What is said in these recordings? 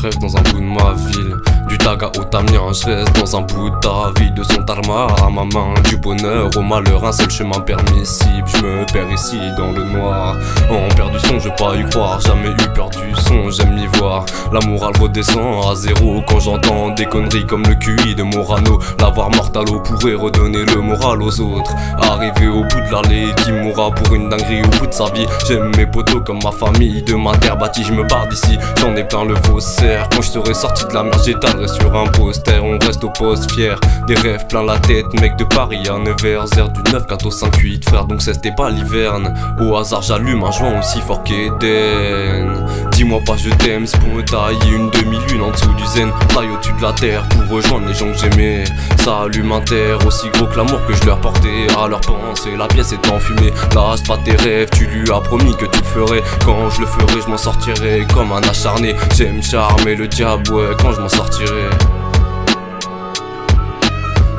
rêve dans un bout de ma ville. Du Taga au Tamien, je reste dans un bout de ta vie. De son tarma à ma main, du bonheur au malheur, un seul chemin permissible. Je me perds ici dans le noir. En perd du son, je pas y croire. Jamais eu peur du son, j'aime y voir. La morale redescend à zéro quand j'entends des conneries comme le QI de Morano. L'avoir morte à l'eau pourrait redonner le moral aux autres. Arrivé au bout de l'allée, qui mourra pour une dinguerie au bout de sa vie. J'aime mes potos comme ma famille, de ma terre bâtie, je me barre d'ici. J'en ai plein le faussaire. Quand je serai sorti de la merde, j'étalerai sur un poster. On reste au poste fier, des rêves plein la tête. Mec de Paris à Nevers, zère du 9 4 au 5-8 frère, donc c'était pas l'hiverne. Au hasard j'allume un joint aussi fort qu'Eden. Dis-moi pas je t'aime, c'est pour me tailler une demi-lune en dessous du zen. Fly au-dessus de la terre pour rejoindre les gens que j'aimais. Ça allume un terre aussi gros que l'amour que je leur portais. À leur pensée, la pièce est enfumée. Lâche pas tes rêves, tu lui as promis que tu le ferais. Quand je le ferai, je m'en sortirai comme un acharné. J'aime charmer le diable, ouais, quand je m'en sortirai.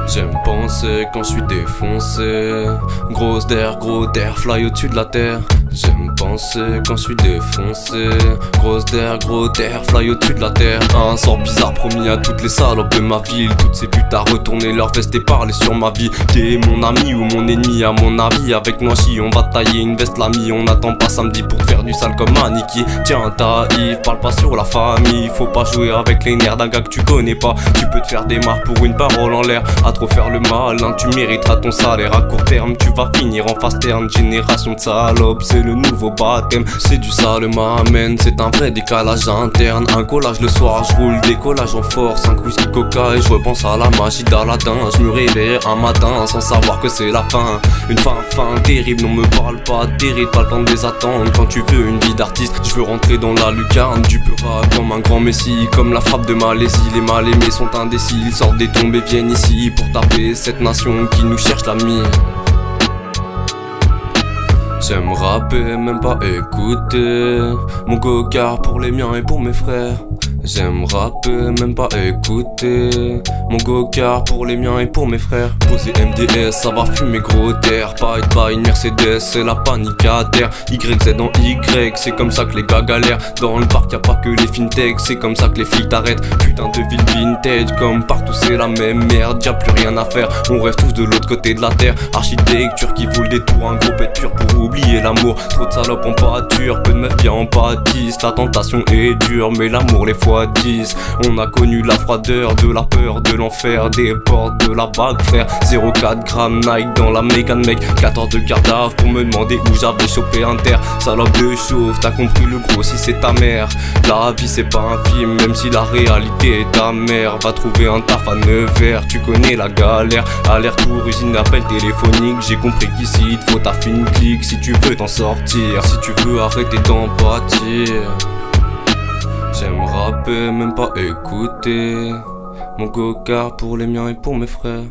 J'aime penser quand je suis défoncé. Grosse d'air, gros d'air, fly au-dessus de la terre. J'aime penser quand je suis défoncé. Grosse d'air, gros d'air, fly au-dessus de la terre. Un sort bizarre promis à toutes les salopes de ma ville. Toutes ces putes à retourner leur veste et parler sur ma vie. T'es mon ami ou mon ennemi à mon avis. Avec moi si on va tailler une veste l'ami. On n'attend pas samedi pour faire du sale comme Aniki. Tiens Taïf, parle pas sur la famille. Faut pas jouer avec les nerfs d'un gars que tu connais pas. Tu peux te faire des marres pour une parole en l'air. À trop faire le malin, tu mériteras ton salaire. À court terme tu vas finir en fast terme. Génération de salopes, c'est le nouveau baptême. C'est du sale m'amène, c'est un vrai décalage interne. Un collage le soir, je roule décollage en force. Un whisky coca et je repense à la magie d'Aladin. Je me réveille un matin sans savoir que c'est la fin. Une fin terrible, on me parle pas terrible, pas le temps de les attendre. Quand tu veux une vie d'artiste, je veux rentrer dans la lucarne du peur comme un grand messie. Comme la frappe de Malaisie, les mal aimés sont indécis. Ils sortent des tombes et viennent ici pour taper cette nation qui nous cherche l'ami. J'aime rapper, même pas écouter. Mon go-kart pour les miens et pour mes frères. J'aime rapper, même pas écouter. Mon go-kart pour les miens et pour mes frères. Poser MDS, ça va fumer gros d'air. Pas une Mercedes, c'est la panique à terre. YZ en Y, c'est comme ça que les gars galèrent. Dans le parc y'a pas que les fintechs, c'est comme ça que les flics t'arrêtent. Putain de ville vintage, comme partout c'est la même merde. Y'a plus rien à faire, on rêve tous de l'autre côté de la terre. Architecture qui vaut le détour, un gros pet pur pour oublier l'amour. Trop de salopes en pâture, peu de meufs bien en pâtissent. La tentation est dure, mais l'amour les fois 10. On a connu la froideur, de la peur, de l'enfer, des portes, de la bague frère. 0,4 grammes Nike dans la Mégane mec. 14 de garde à vue pour me demander où j'avais chopé un terre. Salope de chauve, t'as compris le gros si c'est ta mère. La vie c'est pas un film, même si la réalité est ta mère. Va trouver un taf à Nevers, tu connais la galère. Aller-retour, usine appel téléphonique. J'ai compris qu'ici il te faut ta fine clique si tu veux t'en sortir. Si tu veux arrêter d'en pâtir. J'aime rapper, même pas écouter. Mon go-kart pour les miens et pour mes frères.